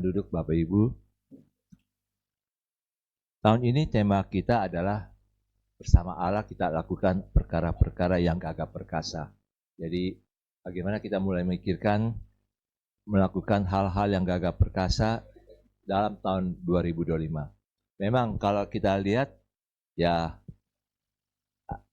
duduk Bapak Ibu. Tahun ini tema kita adalah bersama Allah kita lakukan perkara-perkara yang gagah perkasa. Jadi bagaimana kita mulai memikirkan melakukan hal-hal yang gagah perkasa dalam tahun 2025. Memang kalau kita lihat ya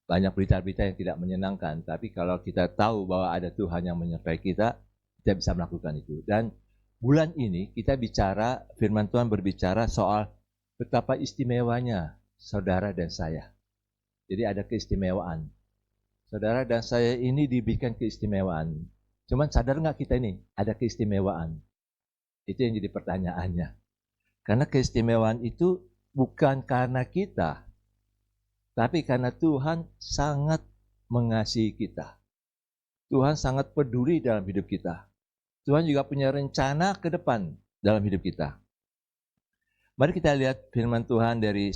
banyak berita-berita yang tidak menyenangkan, tapi kalau kita tahu bahwa ada Tuhan yang menyertai kita bisa melakukan itu. Dan bulan ini kita bicara, firman Tuhan berbicara soal betapa istimewanya saudara dan saya. Jadi ada keistimewaan. Saudara dan saya ini diberikan keistimewaan. Cuman sadar nggak kita ini ada keistimewaan? Itu yang jadi pertanyaannya. Karena keistimewaan itu bukan karena kita, tapi karena Tuhan sangat mengasihi kita. Tuhan sangat peduli dalam hidup kita. Tuhan juga punya rencana ke depan dalam hidup kita. Mari kita lihat firman Tuhan dari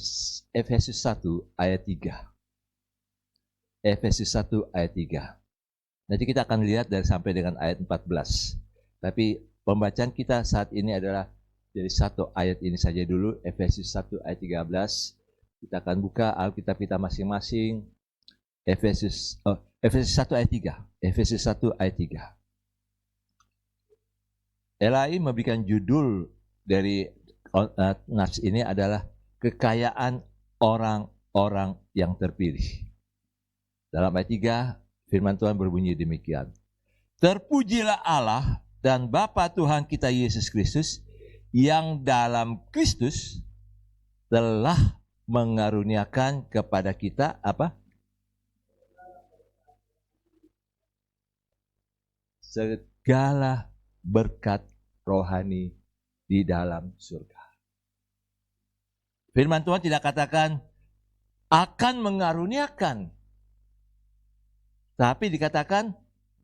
Efesus 1 ayat 3. Efesus 1 ayat 3. Nanti kita akan lihat dari sampai dengan ayat 14. Tapi pembacaan kita saat ini adalah dari satu ayat ini saja dulu, Efesus 1 ayat 13. Kita akan buka Alkitab kita masing-masing. Efesus 1 ayat 3. Efesus 1 ayat 3. Elai memberikan judul dari nats ini adalah kekayaan orang-orang yang terpilih. Dalam ayat 3, firman Tuhan berbunyi demikian. Terpujilah Allah dan Bapa Tuhan kita Yesus Kristus, yang dalam Kristus telah mengaruniakan kepada kita apa? Segala berkat rohani di dalam surga. Firman Tuhan tidak katakan akan mengaruniakan, tapi dikatakan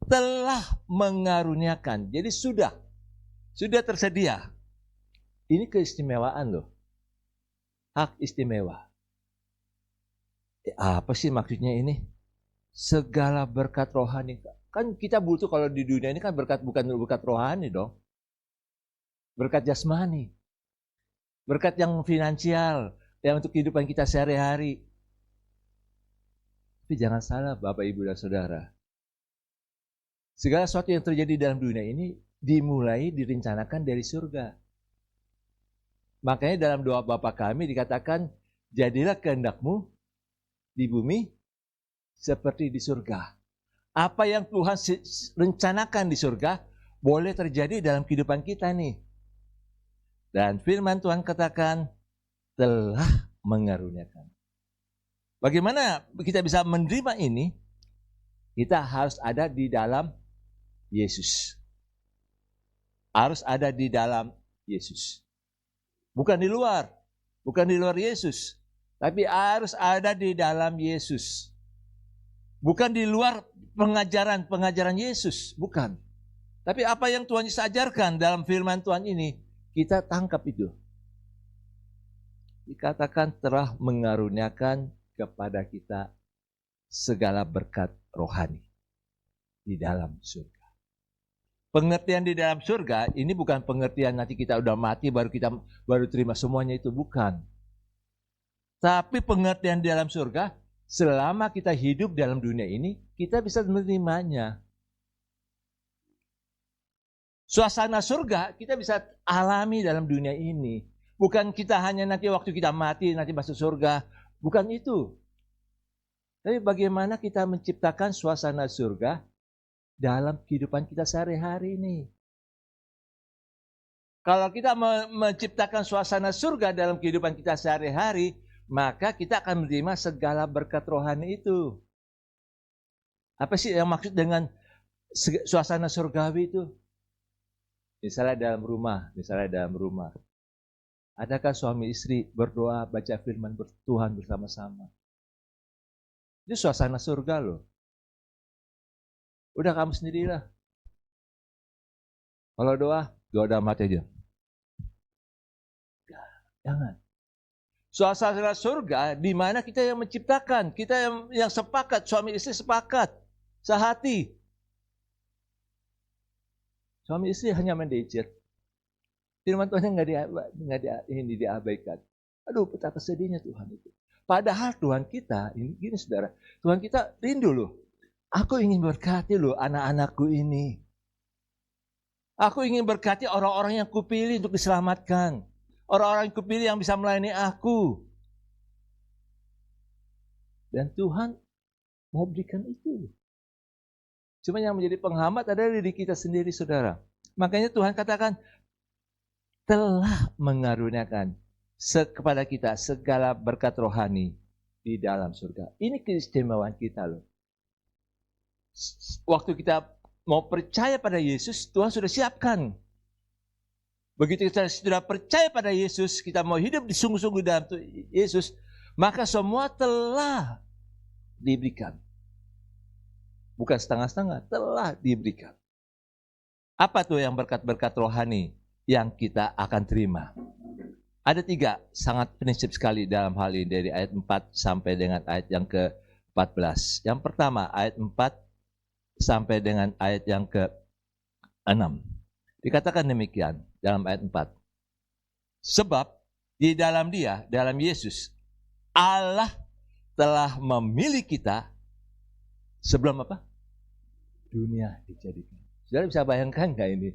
telah mengaruniakan. Jadi sudah tersedia. Ini keistimewaan loh. Hak istimewa. Apa sih maksudnya ini? Segala berkat rohani. Kan kita butuh kalau di dunia ini kan berkat bukan berkat rohani dong. Berkat jasmani. Berkat yang finansial, yang untuk kehidupan kita sehari-hari. Tapi jangan salah Bapak, Ibu, dan Saudara. Segala sesuatu yang terjadi dalam dunia ini dimulai direncanakan dari surga. Makanya dalam doa Bapa kami dikatakan, jadilah kehendakmu di bumi seperti di surga. Apa yang Tuhan rencanakan di surga boleh terjadi dalam kehidupan kita nih. Dan firman Tuhan katakan telah mengaruniakan. Bagaimana kita bisa menerima ini? Kita harus ada di dalam Yesus. Harus ada di dalam Yesus. Bukan di luar Yesus, tapi harus ada di dalam Yesus. Bukan di luar pengajaran Yesus, bukan. Tapi apa yang Tuhan Yesus ajarkan dalam firman Tuhan ini, kita tangkap itu. Dikatakan telah mengaruniakan kepada kita segala berkat rohani di dalam surga. Pengertian di dalam surga ini bukan pengertian nanti kita udah mati baru terima semuanya, itu bukan. Tapi pengertian di dalam surga, selama kita hidup dalam dunia ini, kita bisa menerimanya. Suasana surga kita bisa alami dalam dunia ini. Bukan kita hanya nanti waktu kita mati, nanti masuk surga. Bukan itu. Tapi bagaimana kita menciptakan suasana surga dalam kehidupan kita sehari-hari ini. Kalau kita menciptakan suasana surga dalam kehidupan kita sehari-hari, maka kita akan menerima segala berkat rohani itu. Apa sih yang maksud dengan suasana surgawi itu? Misalnya dalam rumah. Adakah suami istri berdoa, baca firman Tuhan bersama-sama? Itu suasana surga loh. Udah kamu sendirilah. Kalau doa dalam hati aja. Jangan. Suasana surga di mana kita yang menciptakan, kita yang sepakat, suami istri sepakat, sehati. Suami istri hanya manajer. Firman Tuhan ini diabaikan. Aduh, betapa sedihnya Tuhan itu. Padahal Tuhan kita, ini gini saudara, Tuhan kita rindu loh. Aku ingin berkati loh anak-anakku ini. Aku ingin berkati orang-orang yang kupilih untuk diselamatkan. Orang-orang yang kupilih yang bisa melayani aku. Dan Tuhan mau berikan itu. Cuma yang menjadi penghambat adalah diri kita sendiri, saudara. Makanya Tuhan katakan, telah mengaruniakan kepada kita segala berkat rohani di dalam surga. Ini keistimewaan kita loh. Waktu kita mau percaya pada Yesus, Tuhan sudah siapkan. Begitu kita sudah percaya pada Yesus, kita mau hidup di sungguh-sungguh dalam Yesus, maka semua telah diberikan. Bukan setengah-setengah, telah diberikan. Apa tuh yang berkat-berkat rohani yang kita akan terima? Ada 3 sangat prinsip sekali dalam hal ini dari ayat 4 sampai dengan ayat yang ke-14. Yang pertama ayat 4 sampai dengan ayat yang ke-6. Dikatakan demikian dalam ayat 4. Sebab di dalam Dia, dalam Yesus, Allah telah memilih kita sebelum apa? Dunia dijadikan. Saudara bisa bayangkan nggak ini?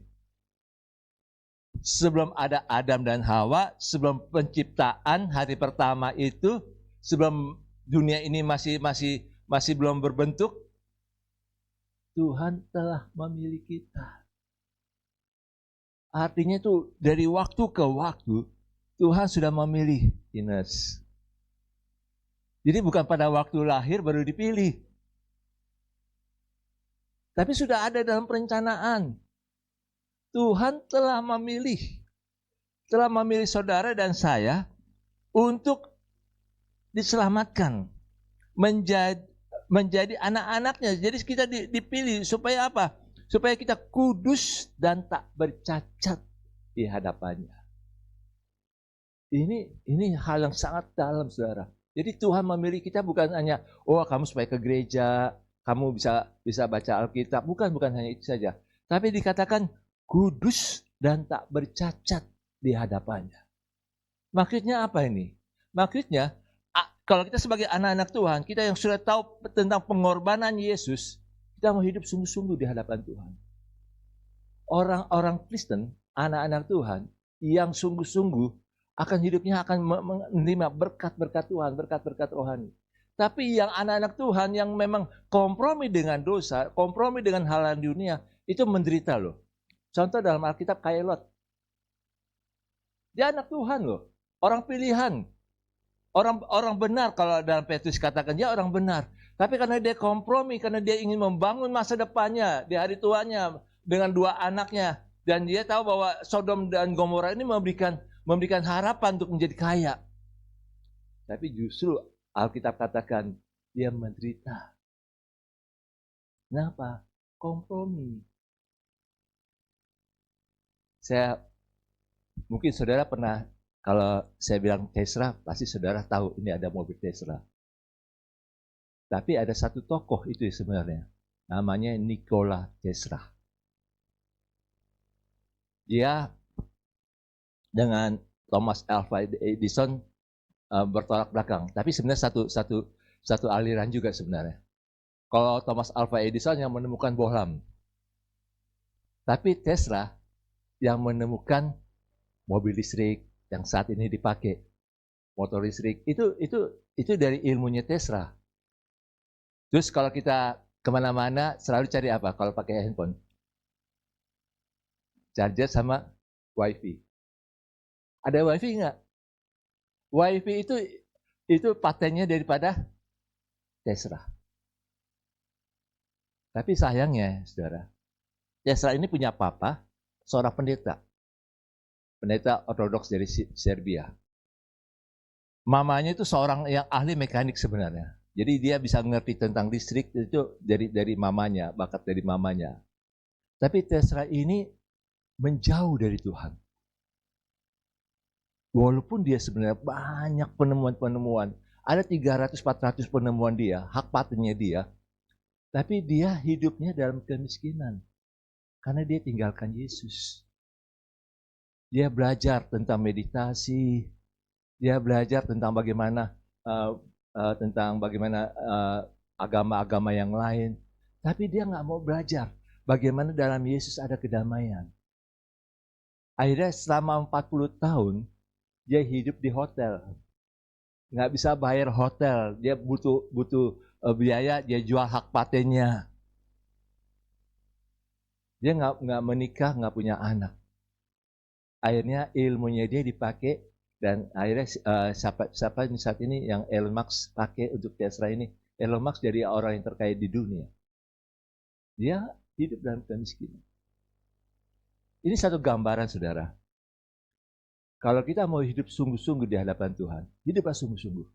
Sebelum ada Adam dan Hawa, sebelum penciptaan hari pertama itu, sebelum dunia ini masih belum berbentuk, Tuhan telah memilih kita. Artinya itu dari waktu ke waktu, Tuhan sudah memilih Ines. Jadi bukan pada waktu lahir baru dipilih. Tapi sudah ada dalam perencanaan. Tuhan telah memilih saudara dan saya untuk diselamatkan, menjadi anak-anaknya. Jadi kita dipilih supaya apa? Supaya kita kudus dan tak bercacat di hadapannya. Ini hal yang sangat dalam, saudara. Jadi Tuhan memilih kita bukan hanya, oh kamu supaya ke gereja, kamu bisa baca Alkitab. Bukan hanya itu saja. Tapi dikatakan kudus dan tak bercacat di hadapannya. Maksudnya apa ini? Maksudnya, kalau kita sebagai anak-anak Tuhan, kita yang sudah tahu tentang pengorbanan Yesus, kita mau hidup sungguh-sungguh di hadapan Tuhan. Orang-orang Kristen, anak-anak Tuhan, yang sungguh-sungguh akan hidupnya akan menerima berkat-berkat Tuhan, berkat-berkat rohani. Tapi yang anak-anak Tuhan yang memang kompromi dengan dosa, kompromi dengan hal dunia, itu menderita loh. Contoh dalam Alkitab kayak Lot. Dia anak Tuhan loh, orang pilihan. Orang benar, kalau dalam Petrus katakan dia orang benar. Tapi karena dia kompromi, karena dia ingin membangun masa depannya di hari tuanya dengan 2 anaknya. Dan dia tahu bahwa Sodom dan Gomora ini memberikan harapan untuk menjadi kaya. Tapi justru Alkitab katakan dia menderita. Kenapa? Kompromi. Mungkin saudara pernah, kalau saya bilang Tesla, pasti saudara tahu ini ada mobil Tesla. Tapi ada satu tokoh itu sebenarnya, namanya Nikola Tesla. Dia dengan Thomas Alva Edison bertolak belakang. Tapi sebenarnya satu aliran juga sebenarnya. Kalau Thomas Alva Edison yang menemukan bohlam, tapi Tesla yang menemukan mobil listrik yang saat ini dipakai, motor listrik, itu dari ilmunya Tesla. Terus kalau kita kemana-mana selalu cari apa kalau pakai handphone? Charger sama WiFi. Ada WiFi nggak? WiFi itu patennya daripada Tesla. Tapi sayangnya, saudara, Tesla ini punya papa, seorang pendeta Ortodoks dari Serbia. Mamanya itu seorang yang ahli mekanik sebenarnya. Jadi dia bisa mengerti tentang listrik itu dari mamanya, bakat dari mamanya. Tapi Tesla ini menjauh dari Tuhan. Walaupun dia sebenarnya banyak penemuan-penemuan, ada 300-400 penemuan dia, hak patennya dia, tapi dia hidupnya dalam kemiskinan. Karena dia tinggalkan Yesus. Dia belajar tentang meditasi, dia belajar tentang bagaimana agama-agama yang lain. Tapi dia nggak mau belajar bagaimana dalam Yesus ada kedamaian. Akhirnya selama 40 tahun dia hidup di hotel, nggak bisa bayar hotel, dia butuh biaya, dia jual hak patennya. Dia nggak menikah, nggak punya anak. Akhirnya ilmunya dia dipakai, dan akhirnya siapa saat ini yang Elon Musk pakai untuk Tesla ini. Elon Musk jadi orang yang terkaya di dunia. Dia hidup dalam kemiskinan. Ini satu gambaran, saudara. Kalau kita mau hidup sungguh-sungguh di hadapan Tuhan, hiduplah sungguh-sungguh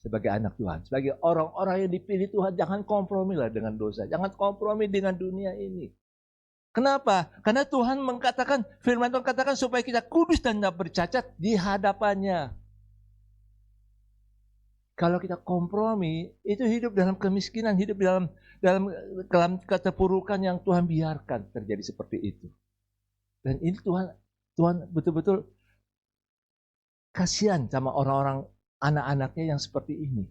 sebagai anak Tuhan, sebagai orang-orang yang dipilih Tuhan. Jangan kompromilah dengan dosa, jangan kompromi dengan dunia ini. Kenapa? Karena Tuhan mengatakan, firman Tuhan katakan supaya kita kudus dan tak bercacat di hadapannya. Kalau kita kompromi, itu hidup dalam kemiskinan, hidup dalam keterpurukan yang Tuhan biarkan terjadi seperti itu. Dan ini Tuhan betul-betul kasihan sama orang-orang, anak-anaknya yang seperti ini.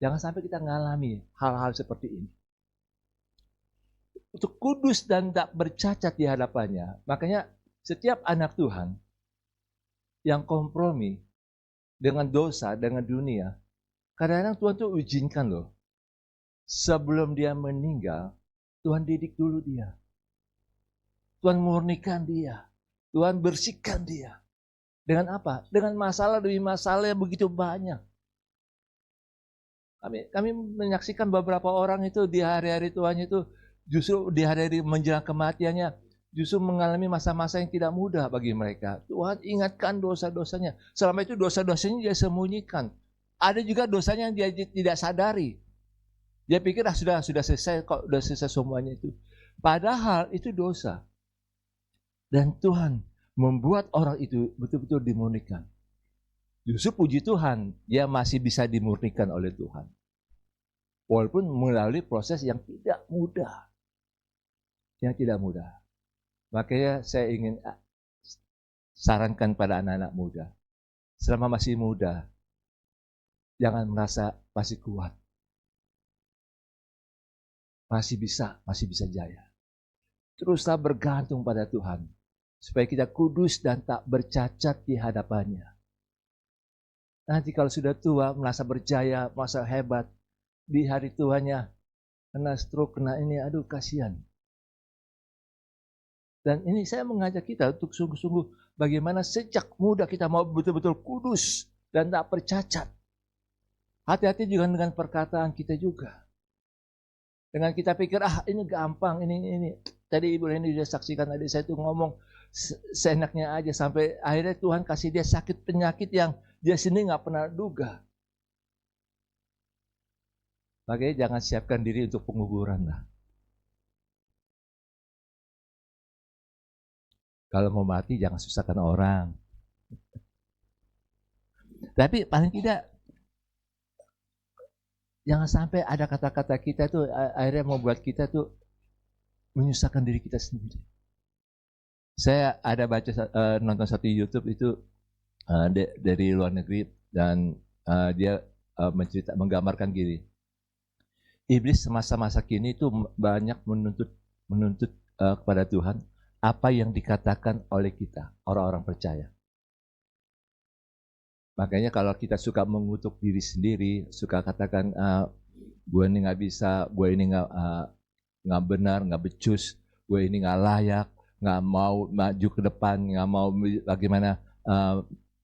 Jangan sampai kita mengalami hal-hal seperti ini. Untuk kudus dan tak bercacat di hadapannya. Makanya setiap anak Tuhan yang kompromi dengan dosa, dengan dunia, kadang-kadang Tuhan tuh izinkan loh. Sebelum dia meninggal, Tuhan didik dulu dia. Tuhan murnikan dia. Tuhan bersihkan dia. Dengan apa? Dengan masalah demi masalah yang begitu banyak. Kami menyaksikan beberapa orang itu di hari-hari Tuhan itu, justru di hari-hari menjelang kematiannya, justru mengalami masa-masa yang tidak mudah bagi mereka. Tuhan ingatkan dosa-dosanya. Selama itu dosa-dosanya dia sembunyikan. Ada juga dosanya yang dia tidak sadari. Dia pikir sudah selesai kok, sudah selesai semuanya itu. Padahal itu dosa. Dan Tuhan membuat orang itu betul-betul dimurnikan. Justru puji Tuhan, dia masih bisa dimurnikan oleh Tuhan. Walaupun melalui proses yang tidak mudah. Yang tidak mudah. Makanya saya ingin sarankan pada anak-anak muda. Selama masih muda, jangan merasa masih kuat. Masih bisa jaya. Teruslah bergantung pada Tuhan. Supaya kita kudus dan tak bercacat di hadapannya. Nanti kalau sudah tua, merasa berjaya, merasa hebat, di hari tuanya, kena stroke, kena ini, aduh kasihan. Dan ini saya mengajak kita untuk sungguh-sungguh bagaimana sejak muda kita mau betul-betul kudus dan tak bercacat. Hati-hati juga dengan perkataan kita juga. Dengan kita pikir, ini gampang, ini. Tadi Ibu Leni sudah saksikan, tadi saya tuh ngomong seenaknya aja, sampai akhirnya Tuhan kasih dia sakit penyakit yang dia sendiri nggak pernah duga. Makanya jangan siapkan diri untuk penguburan lah. Kalau mau mati jangan susahkan orang. Tapi paling tidak jangan sampai ada kata-kata kita tuh akhirnya membuat kita tuh menyusahkan diri kita sendiri. Saya ada baca nonton satu YouTube itu dari luar negeri, dan dia menggambarkan gini. Iblis semasa-masa kini itu banyak menuntut kepada Tuhan apa yang dikatakan oleh kita, orang-orang percaya. Makanya kalau kita suka mengutuk diri sendiri, suka katakan, gue ini nggak bisa, gue ini nggak benar, nggak becus, gue ini nggak layak, nggak mau maju ke depan, nggak mau bagaimana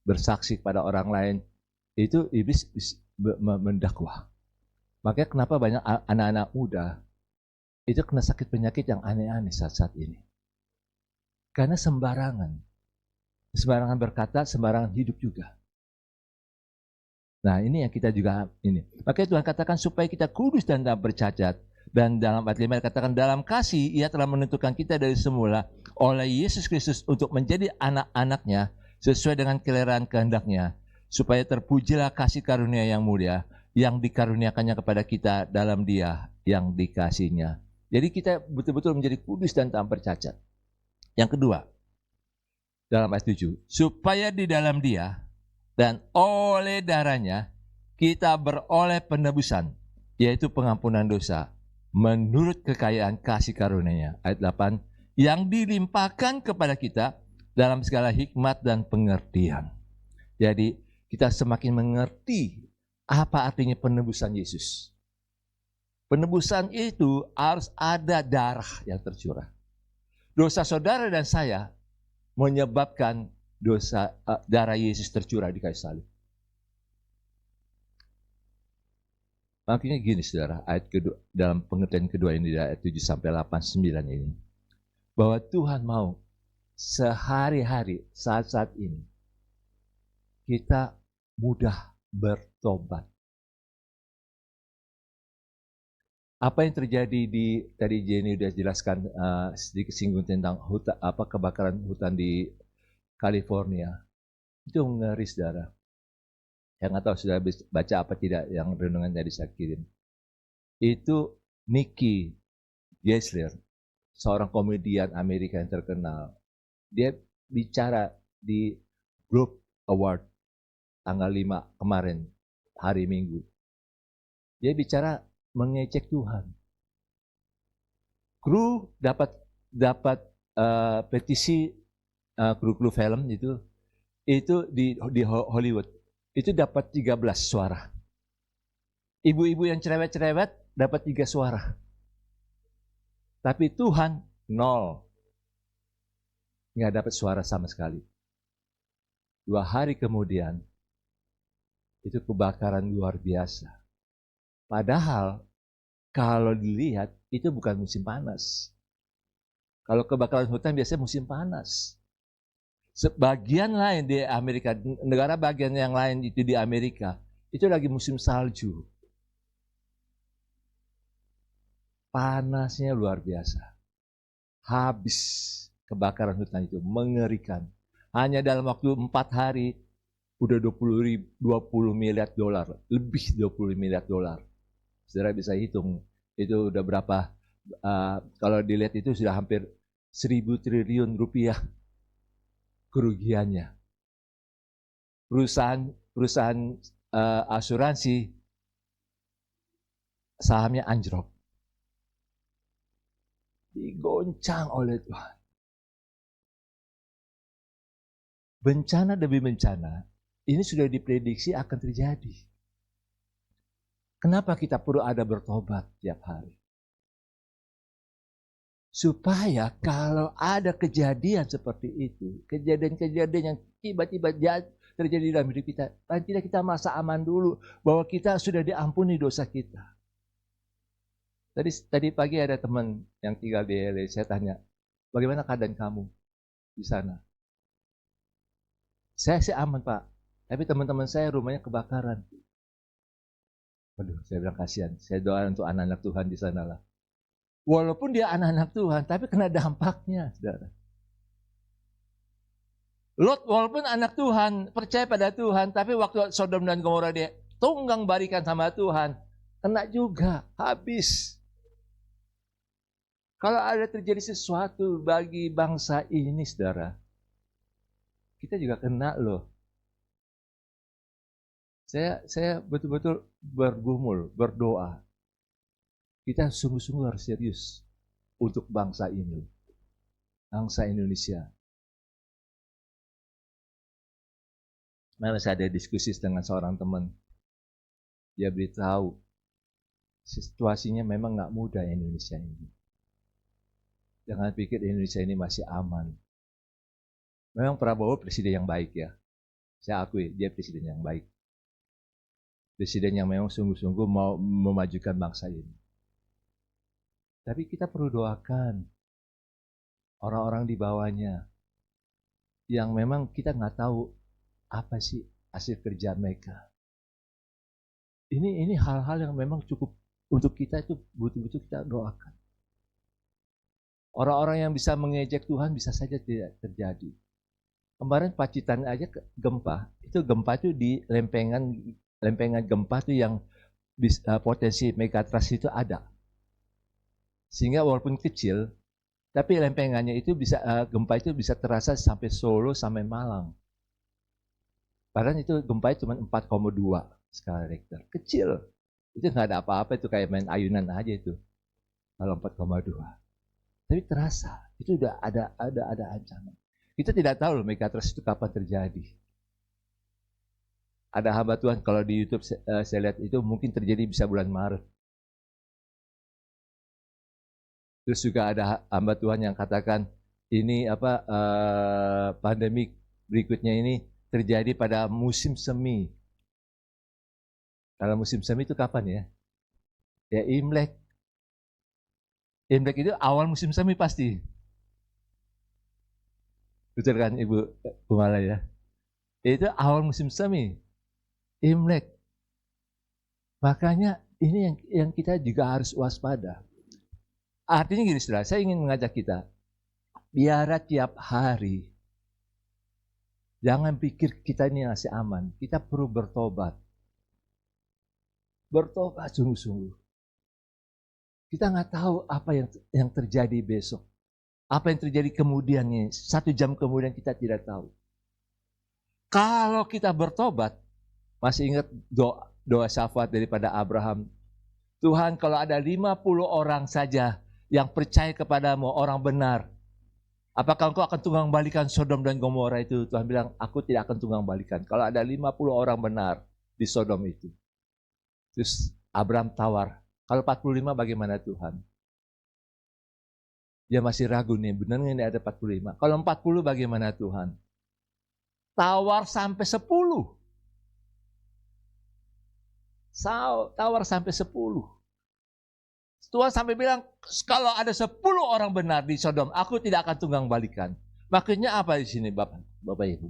bersaksi kepada orang lain, itu iblis mendakwah. Makanya kenapa banyak anak-anak muda itu kena sakit penyakit yang aneh-aneh saat-saat ini. Karena sembarangan berkata, sembarangan hidup juga. Nah ini yang kita juga ini. Makanya Tuhan katakan supaya kita kudus dan tak bercacat. Dan dalam ayat 5 katakan, dalam kasih ia telah menentukan kita dari semula oleh Yesus Kristus untuk menjadi anak-anaknya sesuai dengan kelelaan kehendaknya, supaya terpujilah kasih karunia yang mulia yang dikaruniakannya kepada kita dalam Dia yang dikasihinya. Jadi kita betul-betul menjadi kudus dan tak bercacat. Yang kedua, dalam ayat 7, supaya di dalam Dia dan oleh darahnya kita beroleh penebusan, yaitu pengampunan dosa, menurut kekayaan kasih karunia-Nya. Ayat 8, yang dilimpahkan kepada kita dalam segala hikmat dan pengertian. Jadi kita semakin mengerti apa artinya penebusan Yesus. Penebusan itu harus ada darah yang tercurah. Dosa saudara dan saya menyebabkan darah Yesus tercurah di kayu salib. Makanya gini saudara, ayat kedua, dalam pengertian kedua ini, ayat 7 sampai 8, 9 ini, bahwa Tuhan mau sehari-hari, saat-saat ini, kita mudah bertobat. Apa yang terjadi tadi Jenny sudah jelaskan sedikit singgung tentang kebakaran hutan di California. Itu ngeri saudara. Yang nggak tahu sudah baca apa tidak yang renungan tadi saya kirim. Itu Nicky Geisler, seorang komedian Amerika yang terkenal. Dia bicara di Globe Award tanggal 5 kemarin, hari Minggu. Dia bicara mengejek Tuhan. Kru dapat petisi, kru film itu di Hollywood itu dapat 13 suara. Ibu-ibu yang cerewet-cerewet dapat 3 suara. Tapi Tuhan 0. Nggak dapat suara sama sekali. 2 hari kemudian itu kebakaran luar biasa. Padahal kalau dilihat itu bukan musim panas. Kalau kebakaran hutan biasanya musim panas. Sebagian lain di Amerika, negara bagian yang lain itu di Amerika, itu lagi musim salju. Panasnya luar biasa. Habis kebakaran hutan itu, mengerikan. Hanya dalam waktu 4 hari, udah 20 miliar dolar, lebih 20 miliar dolar. Saudara bisa hitung, itu udah berapa, kalau dilihat itu sudah hampir 1.000 triliun rupiah kerugiannya. Perusahaan asuransi sahamnya anjlok. Digoncang oleh Tuhan. Bencana demi bencana, ini sudah diprediksi akan terjadi. Kenapa kita perlu ada bertobat tiap hari? Supaya kalau ada kejadian seperti itu, kejadian-kejadian yang tiba-tiba terjadi dalam hidup kita, paling tidak kita merasa aman dulu bahwa kita sudah diampuni dosa kita. Tadi pagi ada teman yang tinggal di LA, saya tanya, bagaimana keadaan kamu di sana? Saya sih aman Pak, tapi teman-teman saya rumahnya kebakaran. Waduh, saya bilang kasihan, saya doa untuk anak-anak Tuhan di sana lah. Walaupun dia anak-anak Tuhan, tapi kena dampaknya, saudara. Lot walaupun anak Tuhan, percaya pada Tuhan, tapi waktu Sodom dan Gomora dia tunggang barikan sama Tuhan, kena juga, habis. Kalau ada terjadi sesuatu bagi bangsa ini, saudara, kita juga kena loh. Saya betul-betul bergumul, berdoa. Kita sungguh-sungguh harus serius untuk bangsa ini, bangsa Indonesia. Malah saya ada diskusi dengan seorang teman, dia beritahu situasinya memang nggak mudah Indonesia ini. Jangan pikir Indonesia ini masih aman. Memang Prabowo presiden yang baik ya, saya akui dia presiden yang baik, presiden yang memang sungguh-sungguh mau memajukan bangsa ini. Tapi kita perlu doakan orang-orang di bawahnya yang memang kita nggak tahu apa sih hasil kerja mereka. Ini hal-hal yang memang cukup untuk kita itu betul-betul kita doakan. Orang-orang yang bisa mengejek Tuhan bisa saja tidak terjadi. Kemarin Pacitan aja gempa itu di lempengan gempa itu yang potensi megatrust itu ada. Sehingga walaupun kecil, Tapi lempengannya itu bisa, gempa itu bisa terasa sampai Solo, sampai Malang. Padahal itu gempa cuma 4,2 skala Richter. Kecil. Itu nggak ada apa-apa, itu kayak main ayunan aja itu. Kalau 4,2. Tapi terasa, itu udah ada ancaman. Kita tidak tahu loh megatrust itu kapan terjadi. Ada hamba Tuhan kalau di YouTube saya lihat itu mungkin terjadi bisa bulan Maret. Terus juga ada hamba Tuhan yang katakan ini pandemik berikutnya ini terjadi pada musim semi. Kalau musim semi itu kapan ya? Ya Imlek. Imlek itu awal musim semi pasti. Betul kan Ibu Kumala ya? Itu awal musim semi. Imlek. Makanya ini yang kita juga harus waspada. Artinya gini saudara, saya ingin mengajak kita, biar tiap hari, jangan pikir kita ini masih aman, kita perlu bertobat. Bertobat sungguh-sungguh. Kita nggak tahu apa yang terjadi besok. Apa yang terjadi kemudiannya, 1 jam kemudian kita tidak tahu. Kalau kita bertobat, masih ingat doa syafaat daripada Abraham. Tuhan, kalau ada 50 orang saja yang percaya kepadamu, orang benar, apakah engkau akan tunggang balikan Sodom dan Gomora itu? Tuhan bilang, aku tidak akan tunggang balikan. Kalau ada 50 orang benar di Sodom itu. Terus Abraham tawar, kalau 45 bagaimana Tuhan? Dia masih ragu nih, benar nggak ini ada 45? Kalau 40 bagaimana Tuhan? Tawar sampai 10. Tawar sampai 10. Tuhan sampai bilang, kalau ada 10 orang benar di Sodom, aku tidak akan tunggang balikan. Makanya apa di sini Bapak Ibu?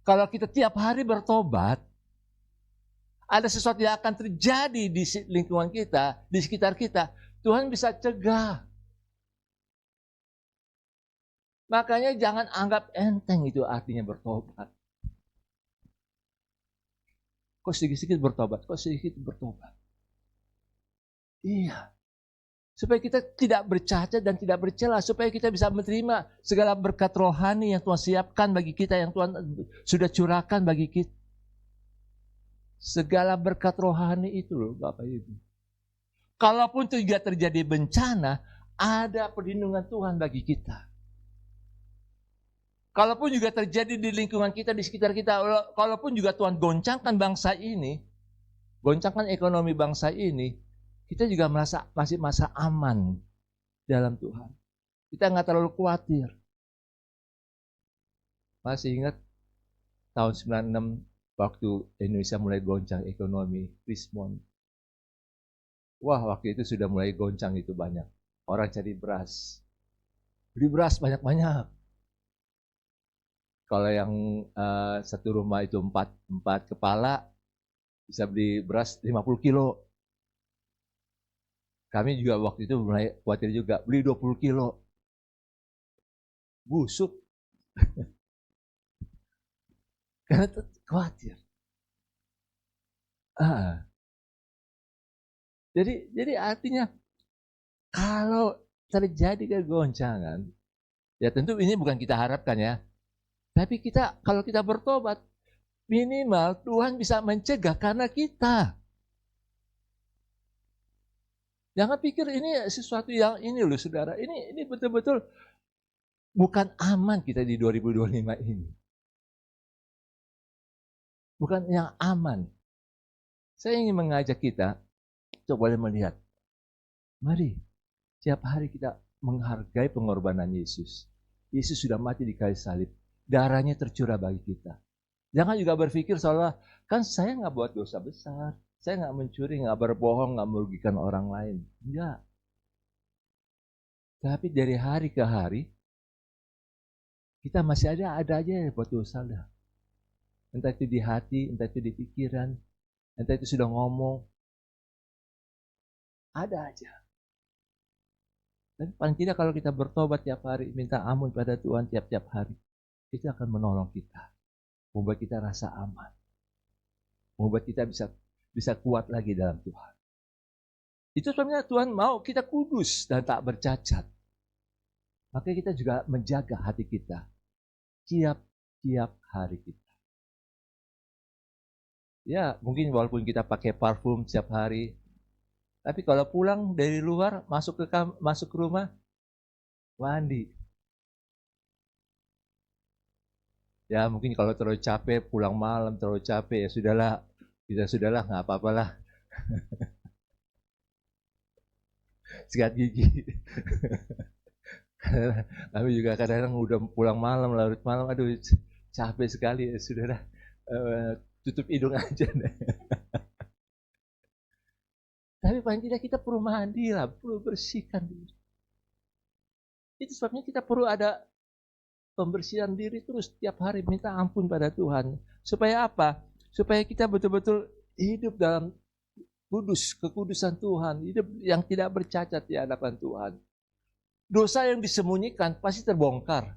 Kalau kita tiap hari bertobat, ada sesuatu yang akan terjadi di lingkungan kita, di sekitar kita, Tuhan bisa cegah. Makanya jangan anggap enteng itu artinya bertobat. Kok sedikit-sedikit bertobat, kok sedikit bertobat. Iya. Supaya kita tidak bercacat dan tidak bercela, supaya kita bisa menerima segala berkat rohani yang Tuhan siapkan bagi kita, yang Tuhan sudah curahkan bagi kita. Segala berkat rohani itu loh Bapak Ibu. Kalaupun juga terjadi bencana, ada perlindungan Tuhan bagi kita. Kalaupun juga terjadi di lingkungan kita, di sekitar kita, kalaupun juga Tuhan goncangkan bangsa ini, goncangkan ekonomi bangsa ini, kita juga masih merasa aman dalam Tuhan. Kita nggak terlalu khawatir. Masih ingat tahun 96 waktu Indonesia mulai goncang ekonomi, Krismon. Wah, waktu itu sudah mulai goncang itu banyak. Orang cari beras. Beli beras banyak-banyak. Kalau yang satu rumah itu 4 kepala, bisa beli beras 50 kilo. Kami juga waktu itu mulai khawatir juga, beli 20 kilo. Busuk. Karena khawatir. Jadi artinya, kalau terjadi kegoncangan, ya tentu ini bukan kita harapkan ya, tapi kalau kita bertobat, minimal Tuhan bisa mencegah karena kita. Jangan pikir ini sesuatu yang ini loh saudara, ini betul-betul bukan aman kita di 2025 ini. Bukan yang aman. Saya ingin mengajak kita, coba boleh melihat. Mari, setiap hari kita menghargai pengorbanan Yesus. Yesus sudah mati di kayu salib. Darahnya tercurah bagi kita. Jangan juga berpikir seolah kan saya nggak buat dosa besar, saya nggak mencuri, nggak berbohong, nggak merugikan orang lain. Enggak. Tapi dari hari ke hari, kita masih ada aja yang buat dosa dah. Entah itu di hati, entah itu di pikiran, entah itu sudah ngomong. Ada aja. Dan paling tidak kalau kita bertobat tiap hari, minta ampun pada Tuhan tiap-tiap hari, itu akan menolong kita, membuat kita rasa aman, membuat kita bisa kuat lagi dalam Tuhan. Itu sebenarnya Tuhan mau kita kudus dan tak bercacat. maka kita juga menjaga hati kita tiap-tiap hari kita. Ya, mungkin walaupun kita pakai parfum setiap hari, tapi kalau pulang dari luar, masuk ke rumah, mandi. Ya, mungkin kalau terlalu capek, pulang malam terlalu capek, ya sudahlah, nggak apa-apalah, sikat gigi. Kami juga kadang-kadang udah pulang malam, larut malam, aduh capek sekali, ya sudahlah, tutup hidung aja deh. Tapi paling tidak kita perlu mandi lah, perlu bersihkan diri. Itu sebabnya kita perlu ada pembersihan diri terus tiap hari, minta ampun pada Tuhan. Supaya apa? Supaya kita betul-betul hidup dalam kekudusan Tuhan, hidup yang tidak bercacat di hadapan Tuhan. Dosa yang disembunyikan pasti terbongkar.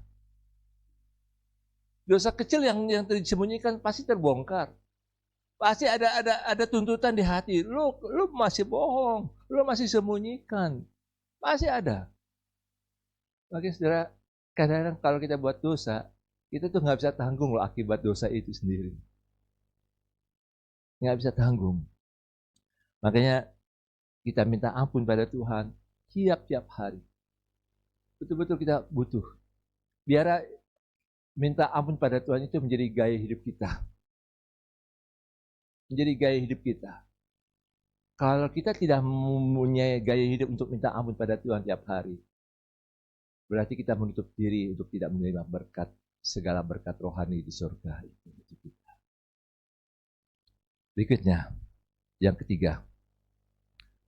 Dosa kecil yang disembunyikan pasti terbongkar. Pasti ada tuntutan di hati. Lu masih bohong, lu masih sembunyikan. Pasti ada. Makanya saudara, kadang-kadang kalau kita buat dosa, kita tuh nggak bisa tanggung loh akibat dosa itu sendiri. Nggak bisa tanggung. Makanya kita minta ampun pada Tuhan tiap-tiap hari. Betul-betul kita butuh. Biar minta ampun pada Tuhan itu menjadi gaya hidup kita. Menjadi gaya hidup kita. Kalau kita tidak mempunyai gaya hidup untuk minta ampun pada Tuhan tiap hari, berarti kita menutup diri untuk tidak menerima segala berkat rohani di surga. Berikutnya, yang ketiga,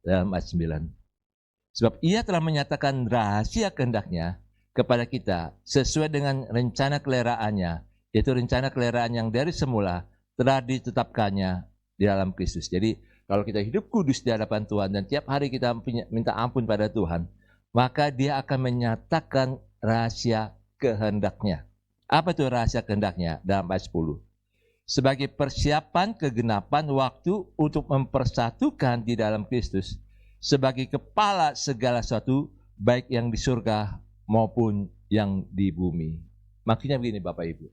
dalam ayat 9. Sebab ia telah menyatakan rahasia kehendaknya kepada kita sesuai dengan rencana keleraannya, yaitu rencana keleraan yang dari semula telah ditetapkannya di dalam Kristus. Jadi kalau kita hidup kudus di hadapan Tuhan dan tiap hari kita minta ampun pada Tuhan, maka dia akan menyatakan rahasia kehendaknya. Apa itu rahasia kehendaknya? Dalam ayat 10. Sebagai persiapan kegenapan waktu untuk mempersatukan di dalam Kristus sebagai kepala segala sesuatu, baik yang di surga maupun yang di bumi. Maksudnya begini Bapak Ibu.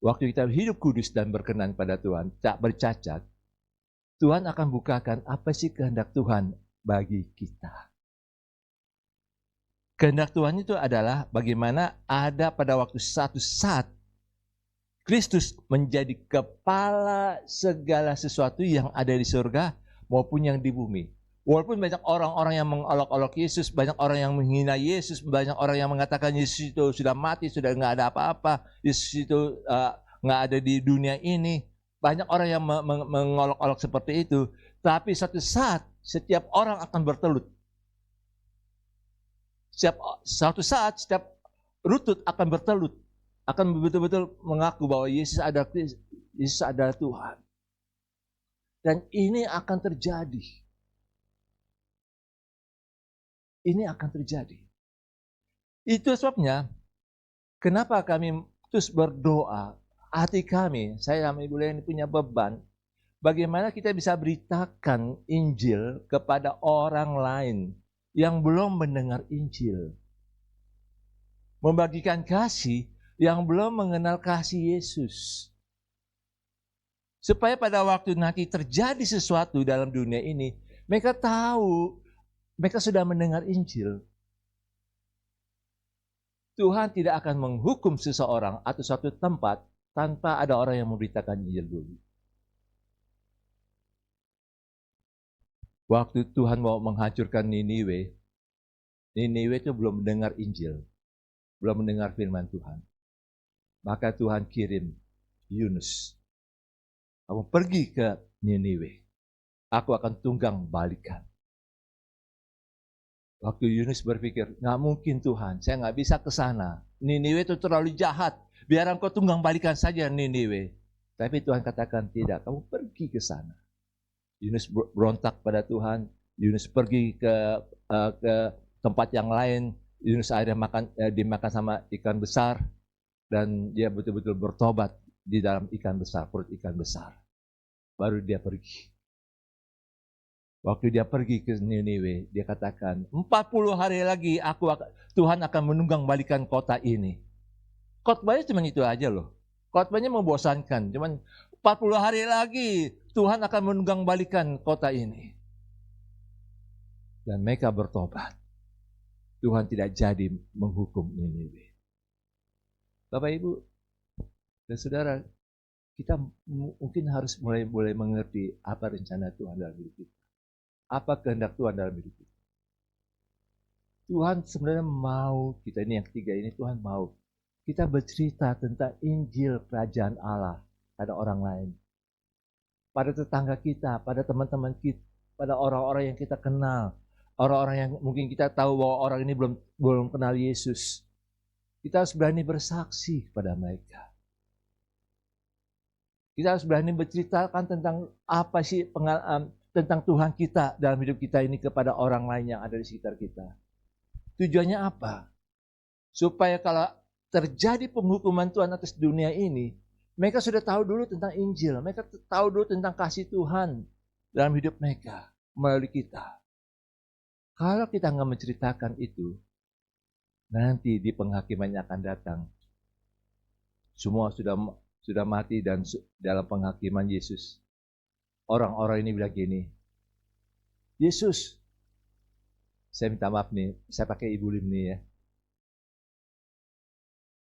Waktu kita hidup kudus dan berkenan pada Tuhan, tak bercacat, Tuhan akan bukakan apa sih kehendak Tuhan bagi kita. Kehendak Tuhan itu adalah bagaimana ada pada waktu satu saat Kristus menjadi kepala segala sesuatu yang ada di surga maupun yang di bumi. Walaupun banyak orang-orang yang mengolok-olok Yesus, banyak orang yang menghina Yesus, banyak orang yang mengatakan Yesus itu sudah mati, sudah nggak ada apa-apa, Yesus itu nggak ada di dunia ini. Banyak orang yang mengolok-olok seperti itu. Tapi satu saat setiap orang akan bertelut. Satu saat setiap lutut akan bertelut, akan betul-betul mengaku bahwa Yesus adalah Tuhan. Dan ini akan terjadi. Ini akan terjadi. Itu sebabnya kenapa kami terus berdoa, hati kami, saya sama Ibu Leni punya beban, bagaimana kita bisa beritakan Injil kepada orang lain yang belum mendengar Injil. Membagikan kasih yang belum mengenal kasih Yesus. Supaya pada waktu nanti terjadi sesuatu dalam dunia ini, mereka tahu, mereka sudah mendengar Injil. Tuhan tidak akan menghukum seseorang atau suatu tempat tanpa ada orang yang memberitakan Injil dulu. Waktu Tuhan mau menghancurkan Niniwe, Niniwe itu belum mendengar Injil, belum mendengar firman Tuhan. Maka Tuhan kirim Yunus. Kamu pergi ke Niniwe, aku akan tunggang balikan. Waktu Yunus berpikir, nggak mungkin Tuhan, saya nggak bisa ke sana. Niniwe itu terlalu jahat, biar engkau tunggang balikan saja Niniwe. Tapi Tuhan katakan tidak, kamu pergi ke sana. Yunus berontak pada Tuhan, Yunus pergi ke tempat yang lain, Yunus akhirnya dimakan sama ikan besar, dan dia betul-betul bertobat di dalam ikan besar, perut ikan besar. Baru dia pergi. Waktu dia pergi ke Niniwe, dia katakan, 40 hari lagi Tuhan akan menunggang balikan kota ini. Khotbahnya cuma itu aja loh. Khotbahnya membosankan, cuman 40 hari lagi Tuhan akan menunggang balikan kota ini. Dan mereka bertobat. Tuhan tidak jadi menghukum Niniwe. Bapak Ibu dan Saudara, kita mungkin harus mulai mengerti apa rencana Tuhan dalam hidup kita. Apa kehendak Tuhan dalam hidup kita. Tuhan sebenarnya mau, kita ini yang ketiga ini, Tuhan mau kita bercerita tentang Injil Kerajaan Allah pada orang lain. Pada tetangga kita, pada teman-teman kita, pada orang-orang yang kita kenal. Orang-orang yang mungkin kita tahu bahwa orang ini belum kenal Yesus. Kita harus berani bersaksi kepada mereka. Kita harus berani berceritakan tentang apa sih tentang Tuhan kita dalam hidup kita ini kepada orang lain yang ada di sekitar kita. Tujuannya apa? Supaya kalau terjadi penghukuman Tuhan atas dunia ini, mereka sudah tahu dulu tentang Injil, mereka tahu dulu tentang kasih Tuhan dalam hidup mereka melalui kita. Kalau kita nggak menceritakan itu, nanti di penghakiman yang akan datang, semua sudah mati dan dalam penghakiman Yesus. Orang-orang ini bilang gini, Yesus, saya minta maaf nih, saya pakai Ibu Lim nih ya.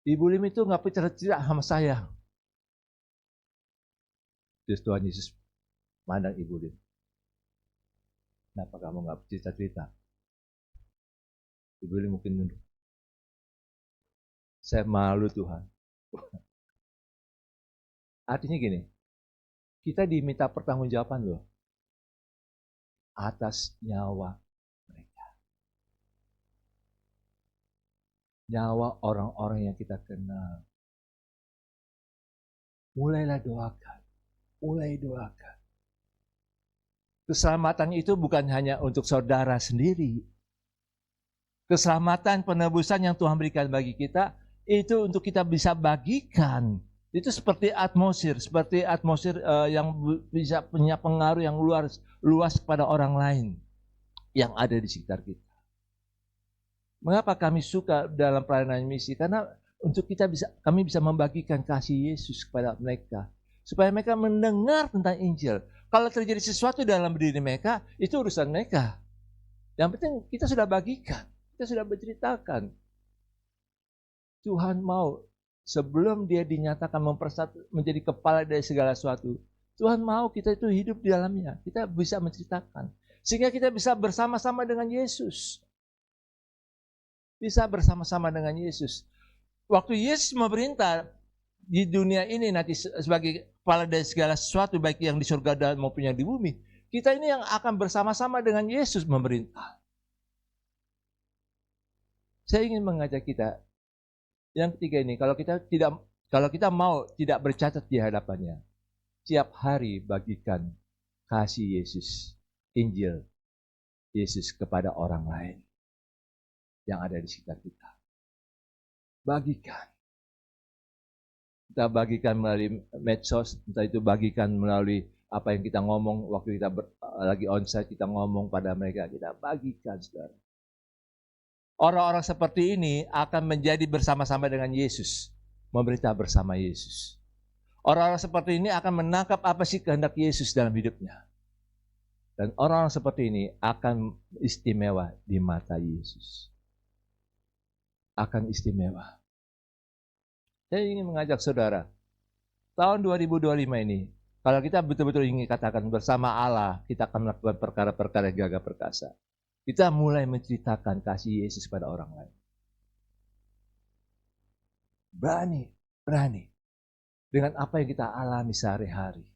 Ibu Lim itu nggak cerita sama saya. Terus Tuhan Yesus mandang Ibu Lim. Kenapa kamu nggak cerita-cerita? Ibu Lim mungkin nunduk. Saya malu Tuhan. Artinya gini, kita diminta pertanggungjawaban loh atas nyawa mereka. Nyawa orang-orang yang kita kenal. Mulailah doakan. Mulai doakan. Keselamatan itu bukan hanya untuk saudara sendiri. Keselamatan penebusan yang Tuhan berikan bagi kita, itu untuk kita bisa bagikan. Itu seperti atmosfer yang bisa punya pengaruh yang luas kepada orang lain yang ada di sekitar kita. Mengapa kami suka dalam pelayanan misi? Karena kami bisa membagikan kasih Yesus kepada mereka, supaya mereka mendengar tentang Injil. Kalau terjadi sesuatu dalam diri mereka, itu urusan mereka. Yang penting kita sudah bagikan, kita sudah berceritakan. Tuhan mau sebelum dia dinyatakan menjadi kepala dari segala sesuatu, Tuhan mau kita itu hidup di dalamnya. Kita bisa menceritakan. Sehingga kita bisa bersama-sama dengan Yesus. Bisa bersama-sama dengan Yesus. Waktu Yesus memerintah di dunia ini nanti sebagai kepala dari segala sesuatu, baik yang di surga dan maupun yang di bumi, kita ini yang akan bersama-sama dengan Yesus memerintah. Saya ingin mengajak kita, yang ketiga ini, kalau kita mau tidak bercacat di hadapannya, tiap hari bagikan kasih Yesus, Injil Yesus kepada orang lain yang ada di sekitar kita. Bagikan. Kita bagikan melalui medsos, entah itu bagikan melalui apa yang kita ngomong waktu kita lagi onsite, kita ngomong pada mereka, kita bagikan, saudara. Orang-orang seperti ini akan menjadi bersama-sama dengan Yesus, memberita bersama Yesus. Orang-orang seperti ini akan menangkap apa sih kehendak Yesus dalam hidupnya. Dan orang-orang seperti ini akan istimewa di mata Yesus. Akan istimewa. Saya ingin mengajak saudara, tahun 2025 ini, kalau kita betul-betul ingin katakan bersama Allah, kita akan melakukan perkara-perkara gagah perkasa. Kita mulai menceritakan kasih Yesus pada orang lain. Berani. Dengan apa yang kita alami sehari-hari.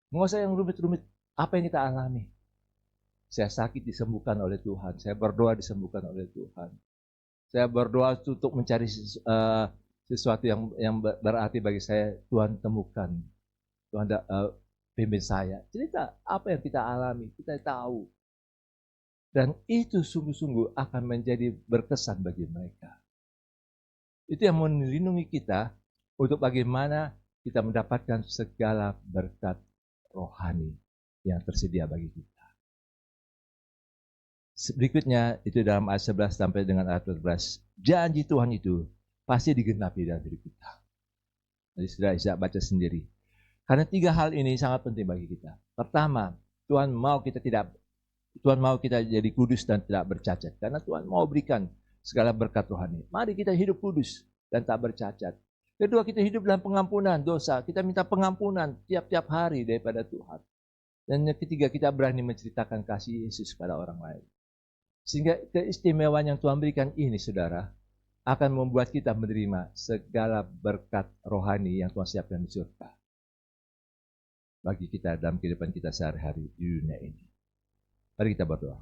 Nggak usah yang rumit-rumit, apa yang kita alami. Saya sakit disembuhkan oleh Tuhan, saya berdoa disembuhkan oleh Tuhan. Saya berdoa untuk mencari sesuatu yang berarti bagi saya, Tuhan temukan. Tuhan pimpin saya. Cerita apa yang kita alami, kita tahu. Dan itu sungguh-sungguh akan menjadi berkesan bagi mereka. Itu yang melindungi kita untuk bagaimana kita mendapatkan segala berkat rohani yang tersedia bagi kita. Berikutnya itu dalam ayat 11 sampai dengan ayat 14. Janji Tuhan itu pasti digenapi dalam hidup kita. Jadi sudah bisa baca sendiri. Karena 3 hal ini sangat penting bagi kita. Pertama, Tuhan mau kita jadi kudus dan tidak bercacat. Karena Tuhan mau berikan segala berkat rohani. Mari kita hidup kudus dan tak bercacat. Kedua, kita hidup dalam pengampunan dosa. Kita minta pengampunan tiap-tiap hari daripada Tuhan. Dan yang ketiga, kita berani menceritakan kasih Yesus pada orang lain. Sehingga keistimewaan yang Tuhan berikan ini, saudara, akan membuat kita menerima segala berkat rohani yang Tuhan siapkan di surga bagi kita dalam kehidupan kita sehari-hari di dunia ini. Mari kita berdoa.